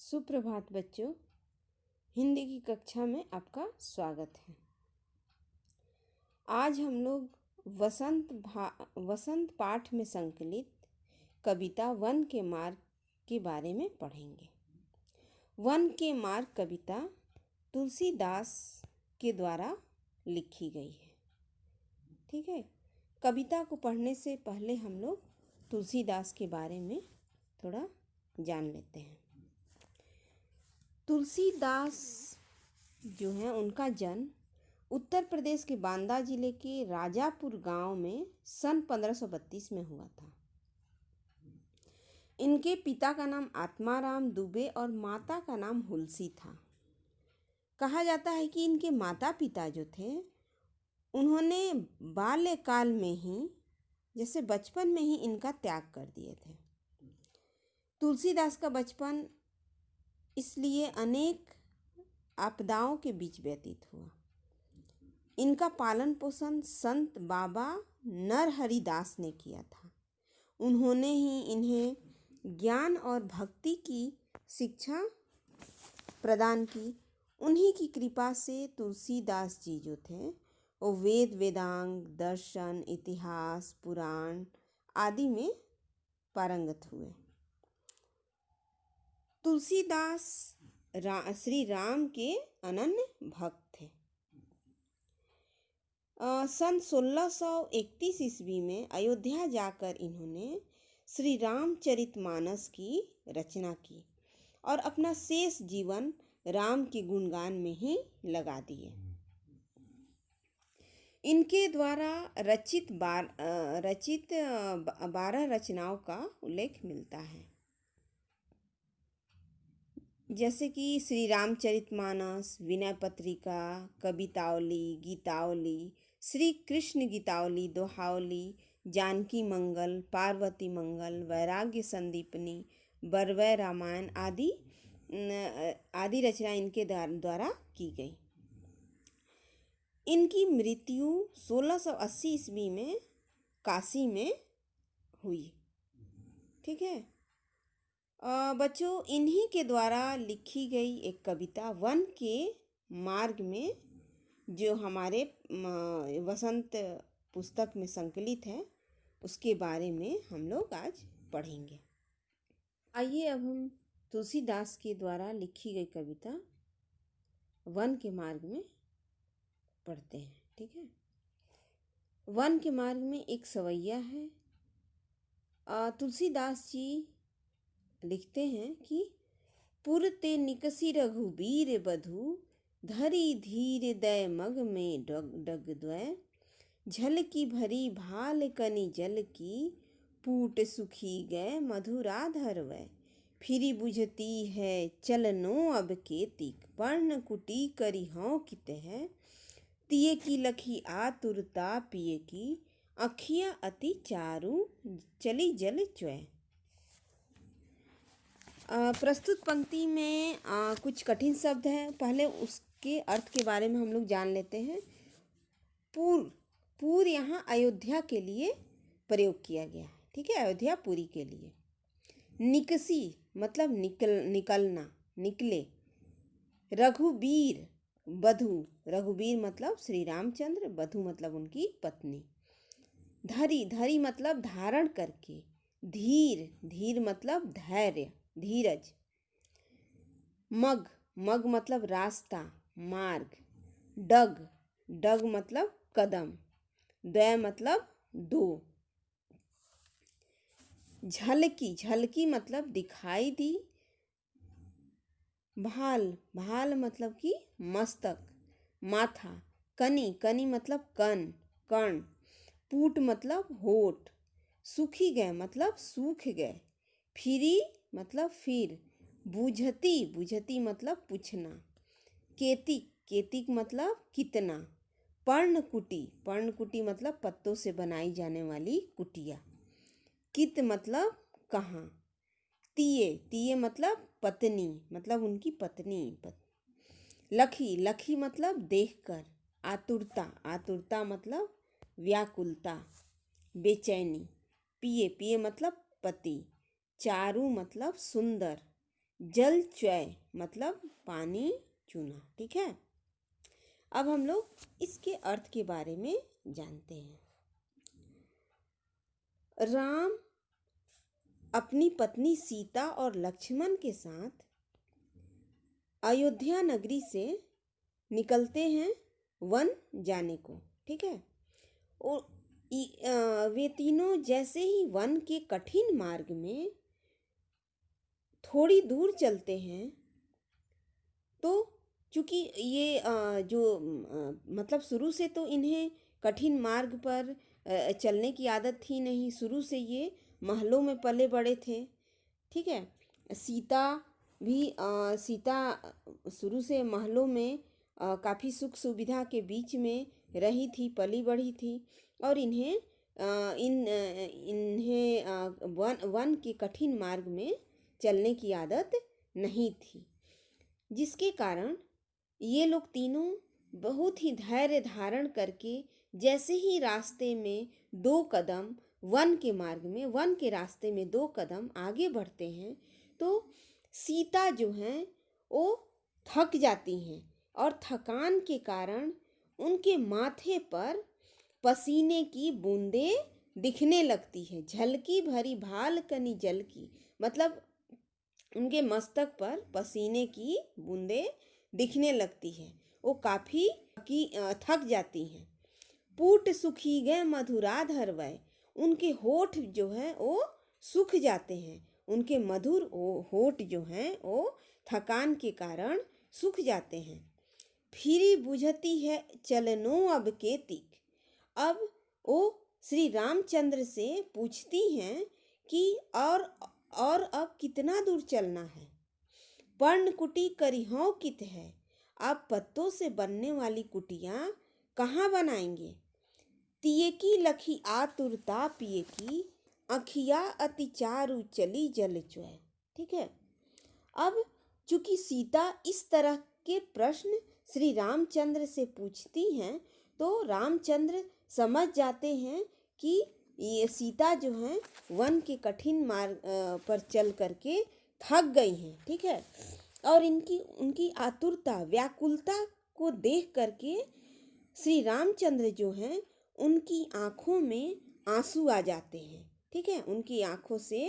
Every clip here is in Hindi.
सुप्रभात बच्चों। हिंदी की कक्षा में आपका स्वागत है। आज हम लोग वसंत पाठ में संकलित कविता वन के मार्ग के बारे में पढ़ेंगे। वन के मार्ग कविता तुलसीदास के द्वारा लिखी गई है। ठीक है, कविता को पढ़ने से पहले हम लोग तुलसीदास के बारे में थोड़ा जान लेते हैं। तुलसीदास जो है, उनका जन्म उत्तर प्रदेश के बांदा जिले के राजापुर गांव में सन 1532 में हुआ था। इनके पिता का नाम आत्माराम दुबे और माता का नाम हुलसी था। कहा जाता है कि इनके माता पिता जो थे, उन्होंने बाल्यकाल में ही, जैसे बचपन में ही इनका त्याग कर दिए थे। तुलसीदास का बचपन इसलिए अनेक आपदाओं के बीच व्यतीत हुआ। इनका पालन पोषण संत बाबा नरहरिदास ने किया था। उन्होंने ही इन्हें ज्ञान और भक्ति की शिक्षा प्रदान की। उन्हीं की कृपा से तुलसीदास जी जो थे, वो वेद वेदांग दर्शन इतिहास पुराण आदि में पारंगत हुए। तुलसीदास श्री राम के अनन्य भक्त थे। सन 1631 ईस्वी में अयोध्या जाकर इन्होंने श्री रामचरितमानस की रचना की और अपना शेष जीवन राम के गुणगान में ही लगा दिए। इनके द्वारा रचित 12 रचनाओं का उल्लेख मिलता है, जैसे कि श्री रामचरितमानस, विनय पत्रिका, कवितावली, गीतावली, श्री कृष्ण गीतावली, दोहावली, जानकी मंगल, पार्वती मंगल, वैराग्य संदीपनी, बरवै रामायण आदि रचना इनके द्वारा की गई। इनकी मृत्यु 1680 ईस्वी में काशी में हुई। ठीक है बच्चों, इन्हीं के द्वारा लिखी गई एक कविता वन के मार्ग में, जो हमारे वसंत पुस्तक में संकलित है, उसके बारे में हम लोग आज पढ़ेंगे। आइए अब हम तुलसीदास के द्वारा लिखी गई कविता वन के मार्ग में पढ़ते हैं। ठीक है, वन के मार्ग में एक सवैया है। तुलसीदास जी लिखते हैं कि पुरते निकसी रघुबीर बधु, धरी धीर दय मग में डग द्वय, झलकी भरी भाल कनि जल की, पूट सुखी गए मधुराधर वै, फिरी बुझती है चलनो अब केतिक, पर्ण कुटी करी हों कित है, तिये की लखी आतुरता पिए की, अखियाँ अति चारु चली जल च्वै। प्रस्तुत पंक्ति में कुछ कठिन शब्द हैं। पहले उसके अर्थ के बारे में हम लोग जान लेते हैं। पूर यहाँ अयोध्या के लिए प्रयोग किया गया है। ठीक है, अयोध्या पुरी के लिए। निकसी मतलब निकलना, निकले। रघुबीर बधु, रघुबीर मतलब श्री रामचंद्र, बधु मतलब उनकी पत्नी। धरी मतलब धारण करके। धीर मतलब धैर्य, धीरज। मग मतलब रास्ता, मार्ग। डग मतलब कदम। द्वय मतलब दो। झलकी मतलब दिखाई दी। भाल मतलब कि मस्तक, माथा। कनी मतलब कर्ण। पूट मतलब होठ। सूखी गए मतलब सूख गए। फिरी मतलब फिर। बुझती मतलब पूछना। केतिक मतलब कितना। पर्णकुटी मतलब पत्तों से बनाई जाने वाली कुटिया। कित मतलब कहाँ। तिये मतलब पत्नी, मतलब उनकी पत्नी। लखी मतलब देखकर। आतुरता मतलब व्याकुलता, बेचैनी। पिए मतलब पति। चारु मतलब सुंदर। जल च्वय मतलब पानी चूना। ठीक है, अब हम लोग इसके अर्थ के बारे में जानते हैं। राम अपनी पत्नी सीता और लक्ष्मण के साथ अयोध्या नगरी से निकलते हैं वन जाने को। ठीक है, और वे तीनों जैसे ही वन के कठिन मार्ग में थोड़ी दूर चलते हैं तो चूंकि ये मतलब शुरू से तो इन्हें कठिन मार्ग पर चलने की आदत थी नहीं। शुरू से ये महलों में पले बड़े थे। ठीक है, सीता सीता शुरू से महलों में काफ़ी सुख सुविधा के बीच में रही थी, पली बढ़ी थी, और इन्हें वन के कठिन मार्ग में चलने की आदत नहीं थी, जिसके कारण ये लोग तीनों बहुत ही धैर्य धारण करके जैसे ही रास्ते में दो कदम वन के रास्ते में दो कदम आगे बढ़ते हैं तो सीता जो हैं वो थक जाती हैं, और थकान के कारण उनके माथे पर पसीने की बूंदें दिखने लगती है। झलकी भरी भाल कनी जल की, मतलब उनके मस्तक पर पसीने की बूंदें दिखने लगती है। वो काफ़ी थक जाती हैं। पूट सुखी गए मधुराधर वै, उनके होठ जो हैं वो सूख जाते हैं। उनके मधुर होठ जो हैं वो थकान के कारण सूख जाते हैं। फिरी बुझती है चलनो अब के तिक, अब वो श्री रामचंद्र से पूछती हैं कि और अब कितना दूर चलना है। पर्णकुटी करिहों कित है, आप पत्तों से बनने वाली कुटियाँ कहाँ बनाएंगे। तिये की लखी आतुरता पिए की, अखिया अति चारु चली जल चुए। ठीक है, अब चूंकि सीता इस तरह के प्रश्न श्री रामचंद्र से पूछती हैं तो रामचंद्र समझ जाते हैं कि ये सीता जो हैं वन के कठिन मार्ग पर चल करके थक गई हैं। ठीक है, और उनकी आतुरता व्याकुलता को देख करके श्री रामचंद्र जो हैं उनकी आँखों में आंसू आ जाते हैं। ठीक है, उनकी आँखों से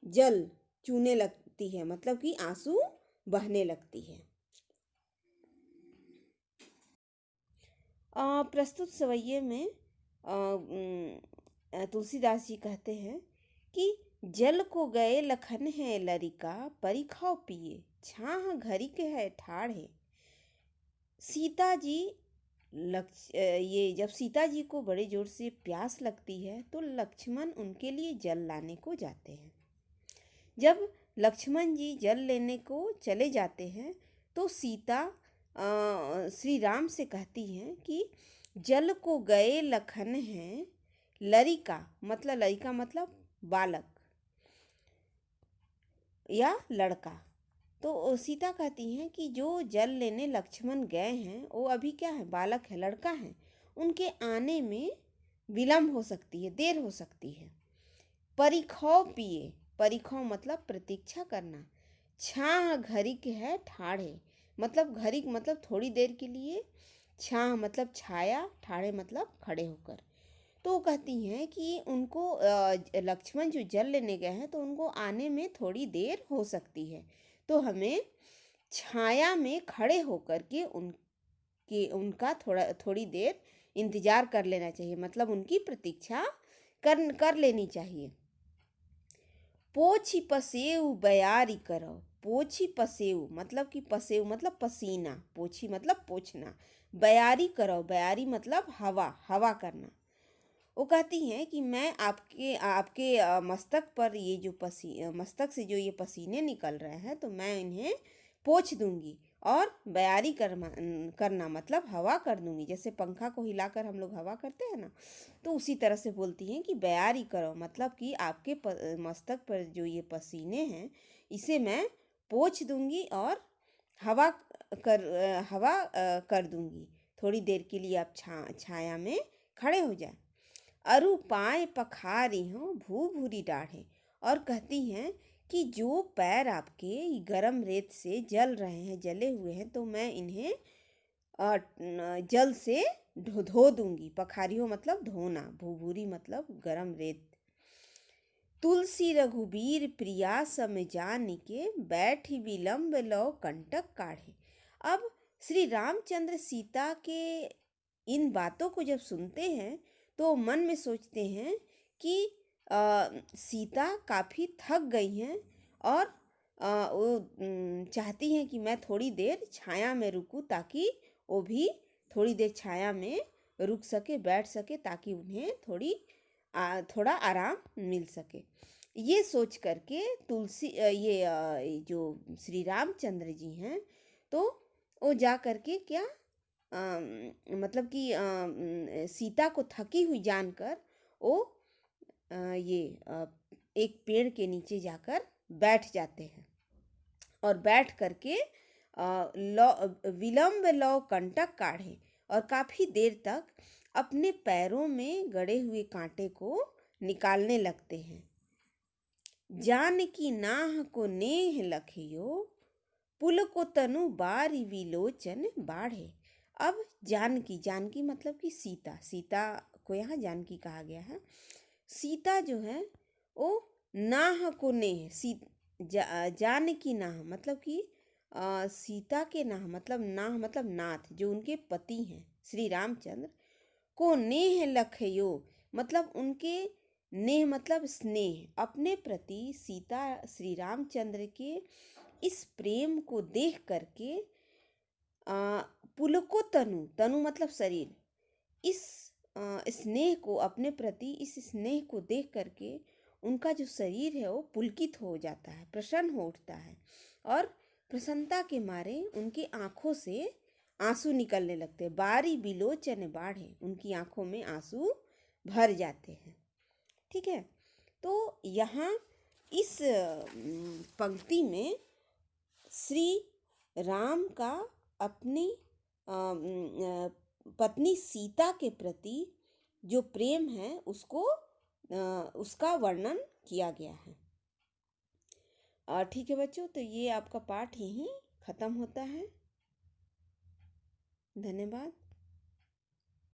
जल चूने लगती है, मतलब कि आंसू बहने लगती है। प्रस्तुत सवैये में तुलसीदास जी कहते हैं कि जल को गए लखन है लरिका, परिखाओ पिए छाह घरी के है ठाढ़े। सीता जी ये जब सीता जी को बड़े जोर से प्यास लगती है तो लक्ष्मण उनके लिए जल लाने को जाते हैं। जब लक्ष्मण जी जल लेने को चले जाते हैं तो सीता श्री राम से कहती हैं कि जल को गए लखन हैं लरिका, मतलब बालक या लड़का। तो सीता कहती हैं कि जो जल लेने लक्ष्मण गए हैं वो अभी क्या है, बालक है, लड़का है, उनके आने में विलम्ब हो सकती है, देर हो सकती है। परिखौ पिए, परिखौ मतलब प्रतीक्षा करना। छाह घरिक है ठाढ़े, मतलब घरिक मतलब थोड़ी देर के लिए, छाह मतलब छाया, ठाढ़े मतलब खड़े होकर। तो वो कहती हैं कि उनको लक्ष्मण जो जल लेने गए हैं तो उनको आने में थोड़ी देर हो सकती है, तो हमें छाया में खड़े होकर के उनका थोड़ी देर इंतजार कर लेना चाहिए, मतलब उनकी प्रतीक्षा कर लेनी चाहिए। पोछी पसेऊ बयारी करो, पोछी पसेऊ मतलब कि पसेऊ मतलब पसीना, पोछी मतलब पोछना, बयारी करो, बयारी मतलब हवा करना। वो कहती हैं कि मैं आपके मस्तक पर ये जो मस्तक से जो ये पसीने निकल रहे हैं तो मैं इन्हें पोंछ दूंगी, और बयारी करना मतलब हवा कर दूंगी। जैसे पंखा को हिलाकर हम लोग हवा करते हैं ना, तो उसी तरह से बोलती हैं कि बयारी करो, मतलब कि आपके मस्तक पर जो ये पसीने हैं इसे मैं पोंछ दूंगी और हवा कर दूंगी। थोड़ी देर के लिए आप छाया में खड़े हो जाए। अरु पाए पखारी हों भू भूरी डाढ़े, और कहती हैं कि जो पैर आपके गरम रेत से जल रहे हैं, जले हुए हैं, तो मैं इन्हें जल से धो दूंगी। पखारियो मतलब धोना, भूभूरी मतलब गरम रेत। तुलसी रघुबीर प्रिया सम जानिके, बैठी विलंब लो कंटक काढ़े। अब श्री रामचंद्र सीता के इन बातों को जब सुनते हैं तो मन में सोचते हैं कि सीता काफ़ी थक गई हैं और वो चाहती हैं कि मैं थोड़ी देर छाया में रुकूं, ताकि वो भी थोड़ी देर छाया में रुक सके, बैठ सके, ताकि उन्हें थोड़ा आराम मिल सके। ये सोच करके जो श्री रामचंद्र जी हैं, तो वो जा करके क्या मतलब कि सीता को थकी हुई जानकर वो एक पेड़ के नीचे जाकर बैठ जाते हैं और बैठ करके विलंब लौ कंटक काढ़े, और काफ़ी देर तक अपने पैरों में गड़े हुए कांटे को निकालने लगते हैं। जानकी नाह को नेह लखियो, पुल को तनु बारी विलोचन बाढ़े। अब जानकी, जानकी मतलब कि सीता, सीता को यहाँ जानकी कहा गया है। सीता जो है वो नाह को नेह, जानकी नाह मतलब कि सीता के नाह मतलब नाह मतलब नाथ, जो उनके पति हैं श्री रामचंद्र, को नेह लखयो मतलब उनके, नेह मतलब स्नेह, अपने प्रति सीता श्री रामचंद्र के इस प्रेम को देख करके पुलको तनु, तनु मतलब शरीर, इस स्नेह को, अपने प्रति इस स्नेह को देख करके उनका जो शरीर है वो पुलकित हो जाता है, प्रसन्न हो उठता है, और प्रसन्नता के मारे उनकी आँखों से आंसू निकलने लगते हैं। बारी बिलोचन बाढ़े, उनकी आँखों में आंसू भर जाते हैं। ठीक है, तो यहाँ इस पंक्ति में श्री राम का अपनी पत्नी सीता के प्रति जो प्रेम है उसको उसका वर्णन किया गया है। ठीक है बच्चों, तो ये आपका पाठ यहीं ख़त्म होता है। धन्यवाद।